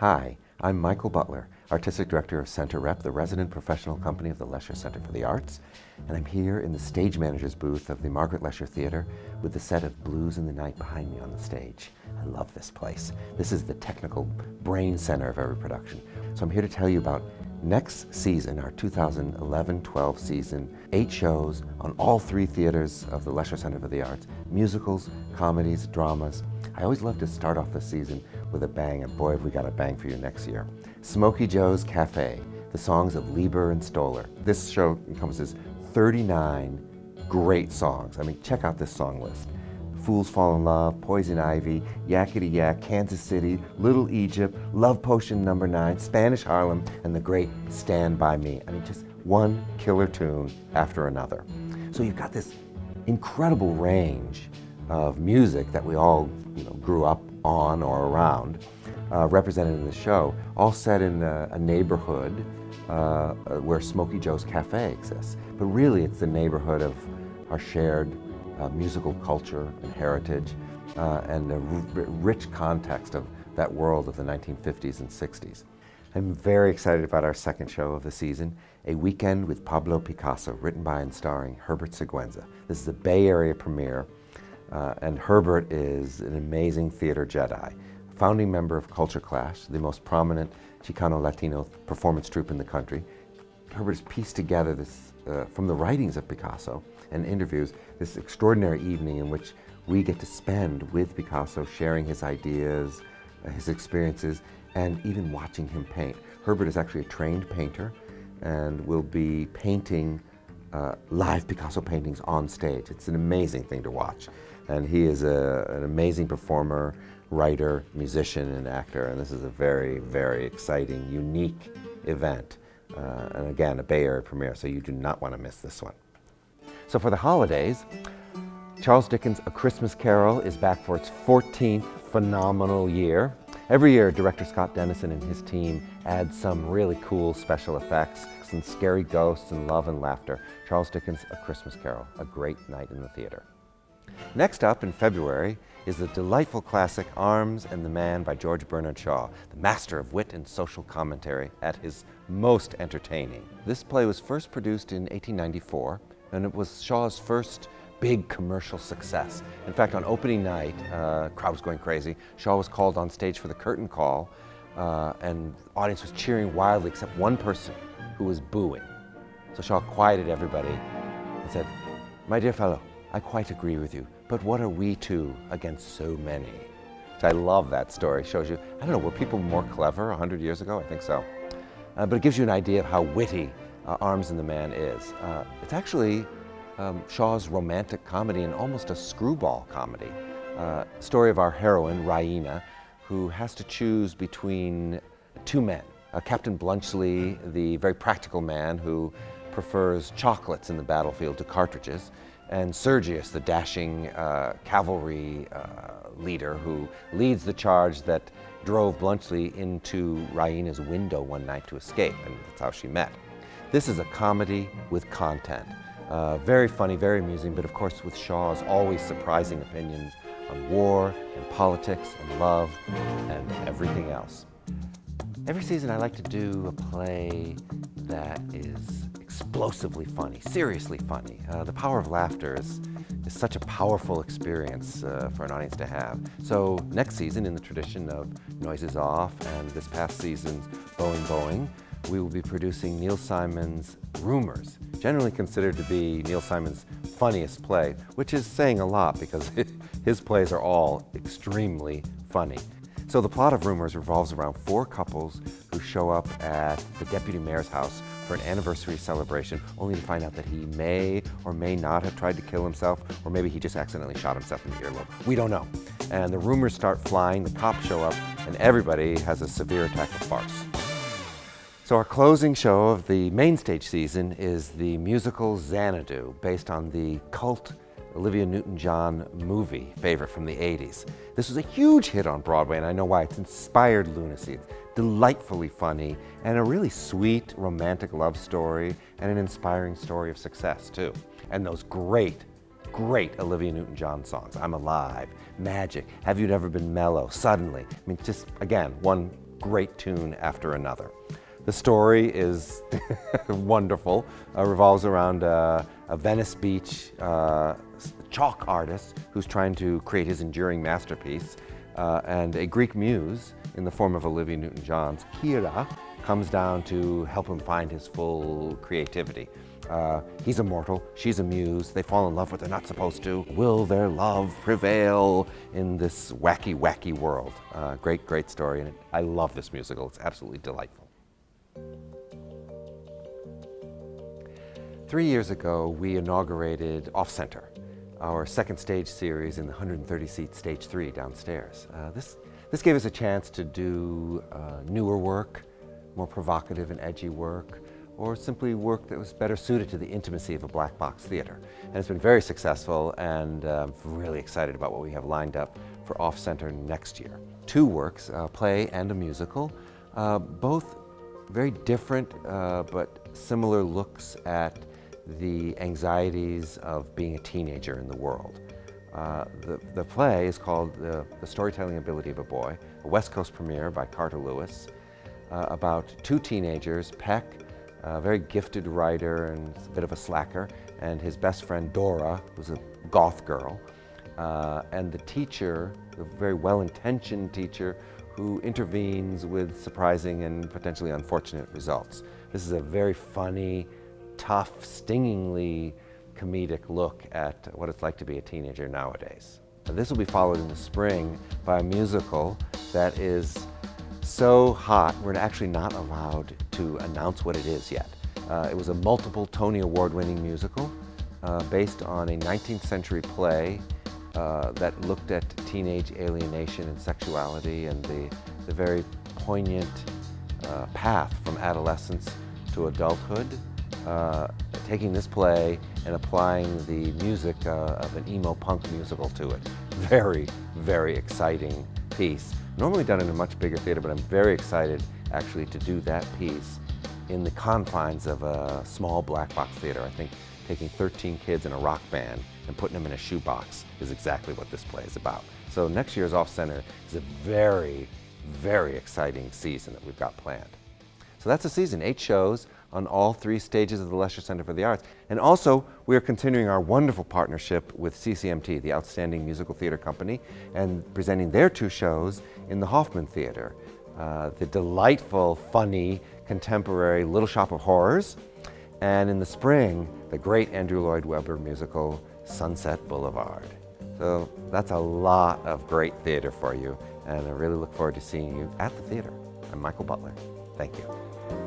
Hi, I'm Michael Butler, Artistic Director of Center Rep, the resident professional company of the Lesher Center for the Arts, and I'm here in the stage manager's booth of the Margaret Lesher Theater with the set of Blues in the Night behind me on the stage. I love this place. This is the technical brain center of every production. So I'm here to tell you about next season, our 2011-12 season, 8 shows on all 3 theaters of the Lesher Center for the Arts, musicals, comedies, dramas. I always love to start off the season with a bang, and boy, have we got a bang for you next year. Smokey Joe's Cafe, the songs of Lieber and Stoller. This show encompasses 39 great songs. I mean, check out this song list. Fools Fall in Love, Poison Ivy, Yakety Yak, Kansas City, Little Egypt, Love Potion No. 9, Spanish Harlem, and the great Stand By Me. I mean, just one killer tune after another. So you've got this incredible range of music that we all grew up on or around, represented in the show, all set in a neighborhood where Smokey Joe's Cafe exists. But really, it's the neighborhood of our shared musical culture and heritage, and the rich context of that world of the 1950s and 60s. I'm very excited about our second show of the season, A Weekend with Pablo Picasso, written by and starring Herbert Siguenza. This is a Bay Area premiere, and Herbert is an amazing theater Jedi, founding member of Culture Clash, the most prominent Chicano-Latino performance troupe in the country. Herbert has pieced together this, from the writings of Picasso and interviews, this extraordinary evening in which we get to spend with Picasso, sharing his ideas, his experiences, and even watching him paint. Herbert is actually a trained painter and will be painting live Picasso paintings on stage. It's an amazing thing to watch. And he is an amazing performer, writer, musician, and actor, and this is a very, very exciting, unique event. And again, a Bay Area premiere, so you do not want to miss this one. So for the holidays, Charles Dickens' A Christmas Carol is back for its 14th phenomenal year. Every year, director Scott Dennison and his team add some really cool special effects, some scary ghosts, and love and laughter. Charles Dickens' A Christmas Carol, a great night in the theater. Next up in February is the delightful classic Arms and the Man by George Bernard Shaw, the master of wit and social commentary at his most entertaining. This play was first produced in 1894, and it was Shaw's first big commercial success. In fact, on opening night, crowd was going crazy. Shaw was called on stage for the curtain call, and the audience was cheering wildly except one person who was booing. So Shaw quieted everybody and said, "My dear fellow, I quite agree with you, but what are we two against so many?" So I love that story. Shows you, I don't know, were people more clever 100 years ago? I think so. But it gives you an idea of how witty Arms and the Man is. It's actually Shaw's romantic comedy and almost a screwball comedy. Story of our heroine, Raina, who has to choose between 2 men. Captain Blunchley, the very practical man who prefers chocolates in the battlefield to cartridges, and Sergius, the dashing cavalry leader who leads the charge that drove Blunchley into Raina's window one night to escape, and that's how she met. This is a comedy with content. Very funny, very amusing, but of course with Shaw's always surprising opinions on war and politics and love and everything else. Every season I like to do a play that is explosively funny, seriously funny. The power of laughter is such a powerful experience for an audience to have. So next season, in the tradition of Noises Off and this past season's Boeing Boeing, we will be producing Neil Simon's Rumors, generally considered to be Neil Simon's funniest play, which is saying a lot because his plays are all extremely funny. So the plot of Rumors revolves around 4 couples who show up at the deputy mayor's house for an anniversary celebration, only to find out that he may or may not have tried to kill himself, or maybe he just accidentally shot himself in the earlobe. We don't know. And the rumors start flying, the cops show up, and everybody has a severe attack of farce. So our closing show of the main stage season is the musical Xanadu, based on the cult Olivia Newton-John movie favorite from the 80s. This was a huge hit on Broadway, and I know why. It's inspired lunacy. It's delightfully funny, and a really sweet romantic love story, and an inspiring story of success, too. And those great, great Olivia Newton-John songs. I'm Alive, Magic, Have You Never Been Mellow, Suddenly. I mean, just, again, one great tune after another. The story is wonderful, revolves around a Venice Beach chalk artist who's trying to create his enduring masterpiece, and a Greek muse in the form of Olivia Newton-John's, Kira, comes down to help him find his full creativity. He's immortal, she's a muse, they fall in love but they're not supposed to. Will their love prevail in this wacky, wacky world? Great story, and I love this musical. It's absolutely delightful. 3 years ago, we inaugurated Off Center, our second stage series in the 130-seat Stage 3 downstairs. This gave us a chance to do newer work, more provocative and edgy work, or simply work that was better suited to the intimacy of a black box theater. And it's been very successful, and I'm really excited about what we have lined up for Off Center next year. 2 works, a play and a musical, both very different but similar looks at the anxieties of being a teenager in the world. The play is called The Storytelling Ability of a Boy, a West Coast premiere by Carter Lewis, about 2 teenagers, Peck, a very gifted writer and a bit of a slacker, and his best friend Dora, who's a goth girl, and the teacher, the very well-intentioned teacher, who intervenes with surprising and potentially unfortunate results. This is a very funny, tough, stingingly comedic look at what it's like to be a teenager nowadays. This will be followed in the spring by a musical that is so hot, we're actually not allowed to announce what it is yet. It was a multiple Tony Award-winning musical based on a 19th century play that looked at teenage alienation and sexuality and the very poignant path from adolescence to adulthood. Taking this play and applying the music of an emo punk musical to it. Very, very exciting piece. Normally done in a much bigger theater, but I'm very excited actually to do that piece in the confines of a small black box theater. I think taking 13 kids in a rock band and putting them in a shoebox is exactly what this play is about. So next year's Off Center is a very, very exciting season that we've got planned. So that's the season, 8 shows on all 3 stages of the Lesher Center for the Arts. And also, we are continuing our wonderful partnership with CCMT, the outstanding musical theater company, and presenting their 2 shows in the Hoffman Theater. The delightful, funny, contemporary Little Shop of Horrors, and in the spring, the great Andrew Lloyd Webber musical, Sunset Boulevard. So that's a lot of great theater for you, and I really look forward to seeing you at the theater. I'm Michael Butler. Thank you.